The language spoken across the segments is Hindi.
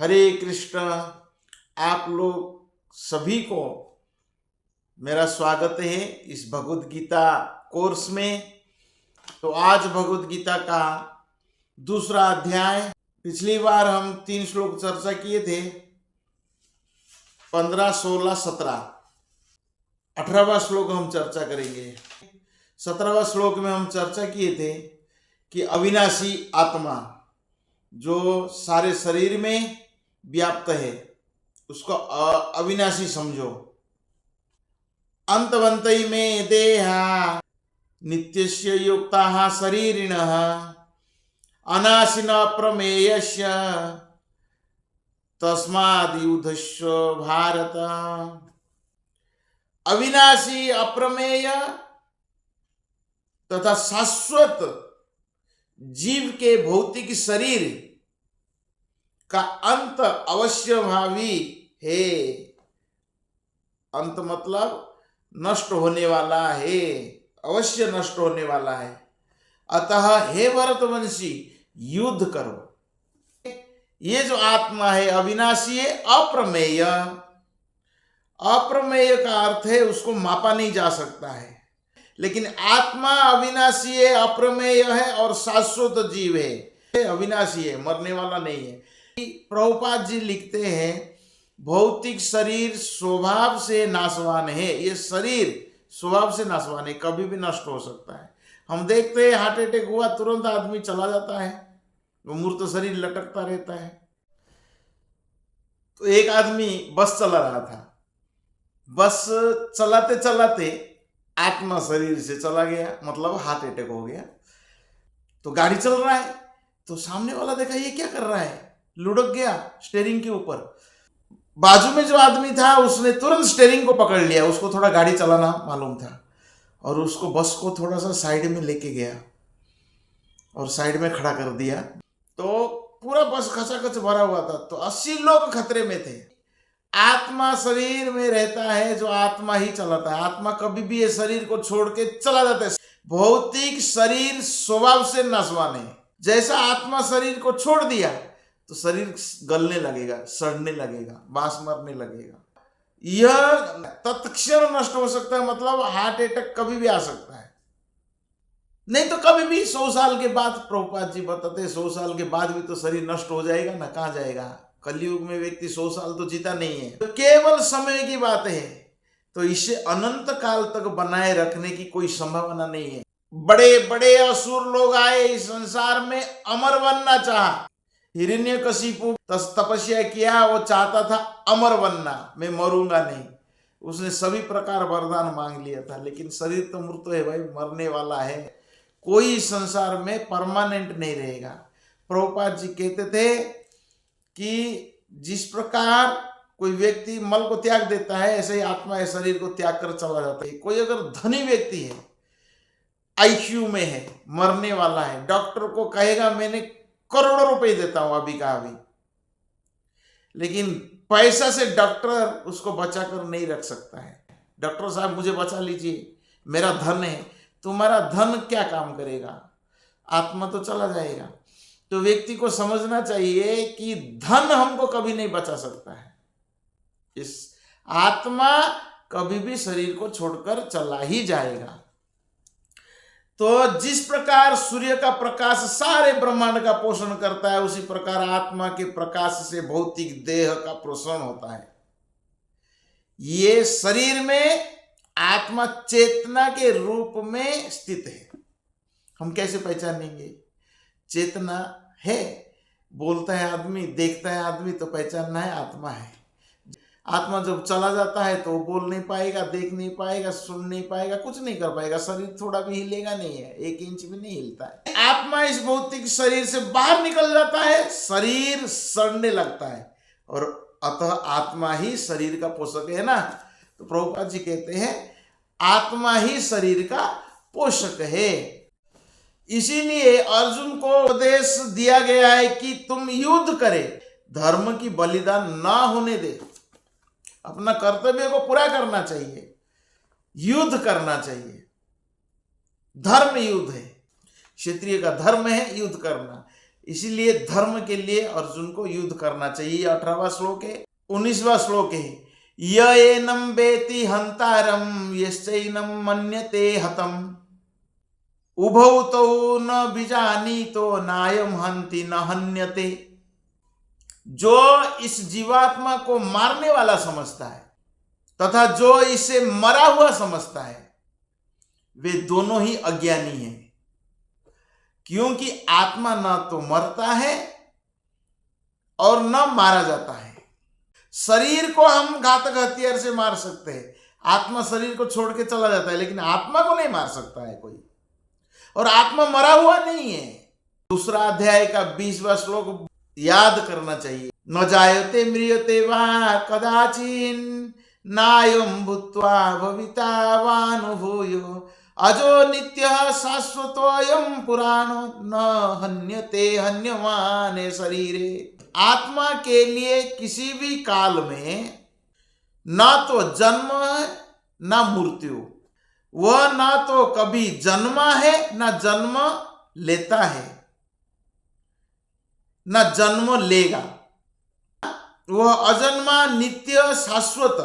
हरे कृष्ण। आप लोग सभी को मेरा स्वागत है इस भगवद गीता कोर्स में। तो आज भगवद गीता का दूसरा अध्याय, पिछली बार हम 3 श्लोक चर्चा किए थे, 15, 16, 17। 18वां श्लोक हम चर्चा करेंगे। 17वां श्लोक में हम चर्चा किए थे कि अविनाशी आत्मा जो सारे शरीर में व्याप्त है उसको अविनाशी समझो। अंतवंतई में देहा नित्यस्य युक्ताः शरीरिणः अनाशिन प्रमेयस्य तस्माद्युद्धस्य भारत। अविनाशी, अप्रमेय तथा शाश्वत जीव के भौतिक शरीर का अंत अवश्य भावी है। अंत मतलब नष्ट होने वाला है, अवश्य नष्ट होने वाला है। अतः हे भरतवंशी, युद्ध करो। ये जो आत्मा है अविनाशी है, अप्रमेय। अप्रमेय का अर्थ है उसको मापा नहीं जा सकता है, लेकिन आत्मा अविनाशी है, अप्रमेय है और शाश्वत जीव है। अविनाशी है, मरने वाला नहीं है। प्रभुपाद जी लिखते हैं भौतिक शरीर स्वभाव से नाशवान है। ये शरीर स्वभाव से नाशवान है, कभी भी नष्ट हो सकता है। हम देखते हैं हार्ट अटैक हुआ तुरंत आदमी चला जाता है, वो मूर्त शरीर लटकता रहता है। तो एक आदमी बस चला रहा था, बस चलाते चलाते आत्मा शरीर से चला गया, मतलब हार्ट अटैक हो गया। तो गाड़ी चल रहा है तो सामने वाला देखा ये क्या कर रहा है, लुढ़क गया स्टीयरिंग के ऊपर। बाजू में जो आदमी था उसने तुरंत स्टीयरिंग को पकड़ लिया, उसको थोड़ा गाड़ी चलाना मालूम था और उसको बस को थोड़ा सा साइड में लेके गया और साइड में खड़ा कर दिया। तो पूरा बस खचाखच भरा हुआ था, तो 80 लोग खतरे में थे। आत्मा शरीर में रहता है, जो आत्मा ही चलाता है। आत्मा कभी भी ये शरीर को छोड़ के चला जाता है। भौतिक शरीर स्वभाव से नाशवान है। जैसा आत्मा शरीर को छोड़ दिया तो शरीर गलने लगेगा, सड़ने लगेगा, बांस मरने लगेगा। यह तत्क्षण नष्ट हो सकता है, मतलब हार्ट अटैक कभी भी आ सकता है। नहीं तो कभी भी 100 साल के बाद, प्रभुपाद जी बताते हैं 100 साल के बाद भी तो शरीर नष्ट हो जाएगा ना, कहाँ जाएगा। कलयुग में व्यक्ति 100 साल तो जीता नहीं है, तो केवल समय की बात है। तो इसे अनंत काल तक बनाए रखने की कोई संभावना नहीं है। बड़े बड़े असुर लोग आए इस संसार में, अमर बनना चाहा। हिरण्यकशिपु तपस्या किया, वो चाहता था अमर बनना, मैं मरूंगा नहीं। उसने सभी प्रकार वरदान मांग लिया था, लेकिन शरीर तो मृत्यु है भाई, मरने वाला है। कोई संसार में परमानेंट नहीं रहेगा। प्रभुपाद जी कहते थे कि जिस प्रकार कोई व्यक्ति मल को त्याग देता है, ऐसे ही आत्मा है शरीर को त्याग कर चला जाता है। कोई अगर धनी व्यक्ति है, आईसीयू में है, मरने वाला है, डॉक्टर को कहेगा मैंने करोड़ों रुपए देता हूं अभी का अभी, लेकिन पैसा से डॉक्टर उसको बचा कर नहीं रख सकता है। डॉक्टर साहब मुझे बचा लीजिए, मेरा धन है। तुम्हारा धन क्या काम करेगा, आत्मा तो चला जाएगा। तो व्यक्ति को समझना चाहिए कि धन हमको कभी नहीं बचा सकता है। इस आत्मा कभी भी शरीर को छोड़कर चला ही जाएगा। तो जिस प्रकार सूर्य का प्रकाश सारे ब्रह्मांड का पोषण करता है, उसी प्रकार आत्मा के प्रकाश से भौतिक देह का पोषण होता है। ये शरीर में आत्मा चेतना के रूप में स्थित है। हम कैसे पहचानेंगे? चेतना है, बोलता है आदमी, देखता है आदमी, तो पहचानना है आत्मा है। आत्मा जब चला जाता है तो बोल नहीं पाएगा, देख नहीं पाएगा, सुन नहीं पाएगा, कुछ नहीं कर पाएगा। शरीर थोड़ा भी हिलेगा नहीं है, 1 इंच भी नहीं हिलता है। आत्मा इस भौतिक शरीर से बाहर निकल जाता है, शरीर सड़ने लगता है, और अतः आत्मा ही शरीर का पोषक है ना। तो प्रभुपाद जी कहते हैं आत्मा ही शरीर का पोषक है। इसीलिए अर्जुन को उपदेश दिया गया है कि तुम युद्ध करे, धर्म की बलिदान ना होने दे। अपना कर्तव्य को पूरा करना चाहिए, युद्ध करना चाहिए। धर्म युद्ध है, क्षत्रिय का धर्म है युद्ध करना। इसीलिए धर्म के लिए अर्जुन को युद्ध करना चाहिए। 18वां श्लोक है। 19वां श्लोक है, य एनं वेति हंतारम यश्चैनं मन्यते हतम उभौ तौ न बीजानीतो नायम हंति न हन्यते। जो इस जीवात्मा को मारने वाला समझता है तथा जो इसे मरा हुआ समझता है, वे दोनों ही अज्ञानी हैं, क्योंकि आत्मा न तो मरता है और न मारा जाता है। शरीर को हम घातक हथियार से मार सकते हैं, आत्मा शरीर को छोड़ के चला जाता है, लेकिन आत्मा को नहीं मार सकता है कोई, और आत्मा मरा हुआ नहीं है। दूसरा अध्याय का 20वां श्लोक याद करना चाहिए, न जायते म्रियते वा कदाचिन नायं भूत्वा भविता वा न भूयो अजो नित्यः शाश्वतोऽयं पुराणो न हन्यते हन्यमाने शरीरे। आत्मा के लिए किसी भी काल में ना तो जन्म है ना मृत्यु, वह ना तो कभी जन्मा है ना जन्म लेता है ना जन्म लेगा। वह अजन्मा, नित्य, शाश्वत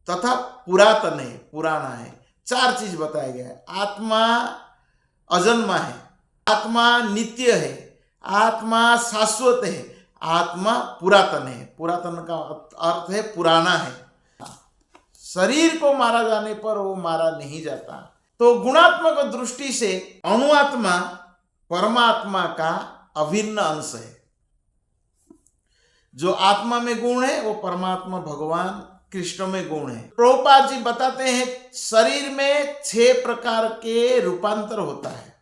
तथा पुरातन है, पुराना है। 4 चीज बताया गया है। आत्मा अजन्मा है, आत्मा नित्य है, आत्मा शाश्वत है, आत्मा पुरातन है। पुरातन का अर्थ है पुराना है। शरीर को मारा जाने पर वो मारा नहीं जाता। तो गुणात्मक दृष्टि से अणुआत्मा परमात्मा का अभिन्न अंश है। जो आत्मा में गुण है वो परमात्मा भगवान कृष्ण में गुण है। प्रभुपाद जी बताते हैं शरीर में 6 प्रकार के रूपांतर होता है,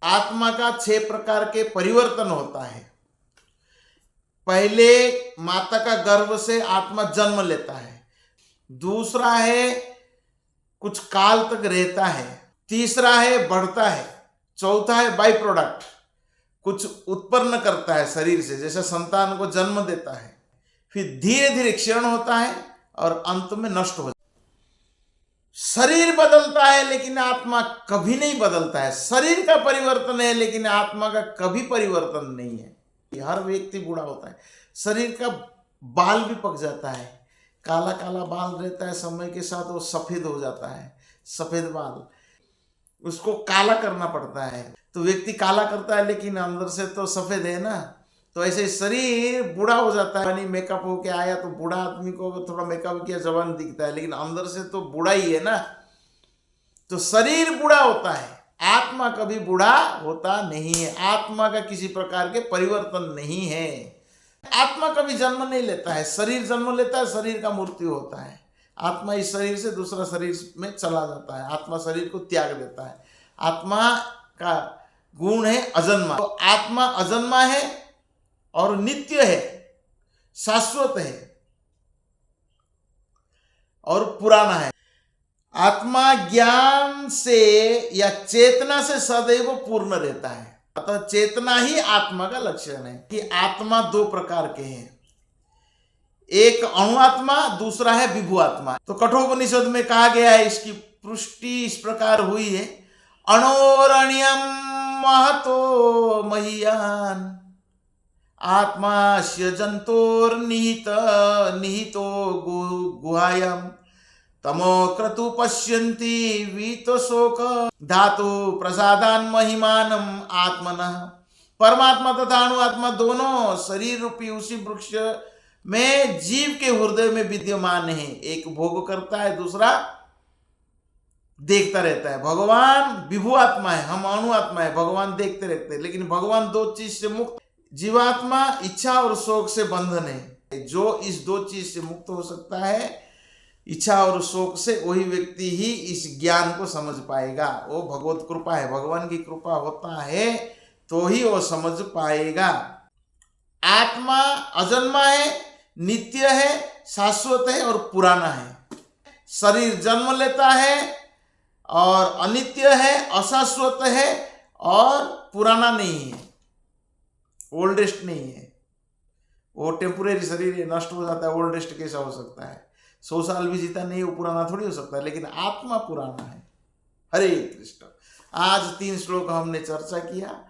आत्मा का 6 प्रकार के परिवर्तन होता है। पहले माता का गर्भ से आत्मा जन्म लेता है, दूसरा है कुछ काल तक रहता है, तीसरा है बढ़ता है, चौथा है बाई प्रोडक्ट, कुछ उत्पन्न करता है शरीर से, जैसे संतान को जन्म देता है, फिर धीरे धीरे क्षीण होता है और अंत में नष्ट हो जाता है। शरीर बदलता है लेकिन आत्मा कभी नहीं बदलता है। शरीर का परिवर्तन है लेकिन आत्मा का कभी परिवर्तन नहीं है। हर व्यक्ति बूढ़ा होता है, शरीर का बाल भी पक जाता है, काला काला बाल रहता है, समय के साथ वो सफेद हो जाता है, सफेद बाल, उसको काला करना पड़ता है। तो व्यक्ति काला करता है लेकिन अंदर से तो सफेद है ना। तो ऐसे शरीर बूढ़ा हो जाता है, मेकअप होके आया तो बूढ़ा आदमी को थोड़ा मेकअप किया जवान दिखता है, लेकिन अंदर से तो बूढ़ा ही है ना। तो शरीर बूढ़ा होता है, आत्मा कभी बूढ़ा होता नहीं है। आत्मा का किसी प्रकार के परिवर्तन नहीं है। आत्मा कभी जन्म नहीं लेता है, शरीर जन्म लेता है, शरीर का मृत्यु होता है। आत्मा इस शरीर से दूसरा शरीर में चला जाता है, आत्मा शरीर को त्याग देता है। आत्मा का गुण है अजन्मा। तो आत्मा अजन्मा है और नित्य है, शाश्वत है और पुराना है। आत्मा ज्ञान से या चेतना से सदैव पूर्ण रहता है। अतः चेतना ही आत्मा का लक्षण है कि आत्मा 2 प्रकार के हैं, एक अणुआत्मा, दूसरा है विभु आत्मा। तो कठोपनिषद में कहा गया है, इसकी पुष्टि इस प्रकार हुई है, अणोरणीयम महतो महीयान आत्मास्य जंतोर्निहित निहितो गुहायाम तमो क्रतु पश्यन्ति वीतो शोक धातु प्रसादान महिमानम आत्मनः। परमात्मा तथा अणुआत्मा दोनों शरीर रूपी उसी वृक्ष में जीव के हृदय में विद्यमान है। एक भोग करता है, दूसरा देखता रहता है। भगवान विभु आत्मा है, हम अणु आत्मा है, भगवान देखते रहते हैं। लेकिन भगवान 2 चीज से मुक्त, जीवात्मा इच्छा और शोक से बंधन है। जो इस 2 चीज से मुक्त हो सकता है, इच्छा और शोक से, वही व्यक्ति ही इस ज्ञान को समझ पाएगा। वो भगवत कृपा है, भगवान की कृपा होता है तो ही वो समझ पाएगा। आत्मा अजन्मा है, नित्य है, शाश्वत है और पुराना है। शरीर जन्म लेता है और अनित्य है, अशाश्वत है और पुराना नहीं है, ओल्डेस्ट नहीं है। वो टेम्पोरेरी शरीर है, नष्ट हो जाता है। ओल्डेस्ट कैसा हो सकता है? 100 साल भी जीता नहीं, वो पुराना थोड़ी हो सकता है। लेकिन आत्मा पुराना है। हरे कृष्ण। आज 3 श्लोक हमने चर्चा किया।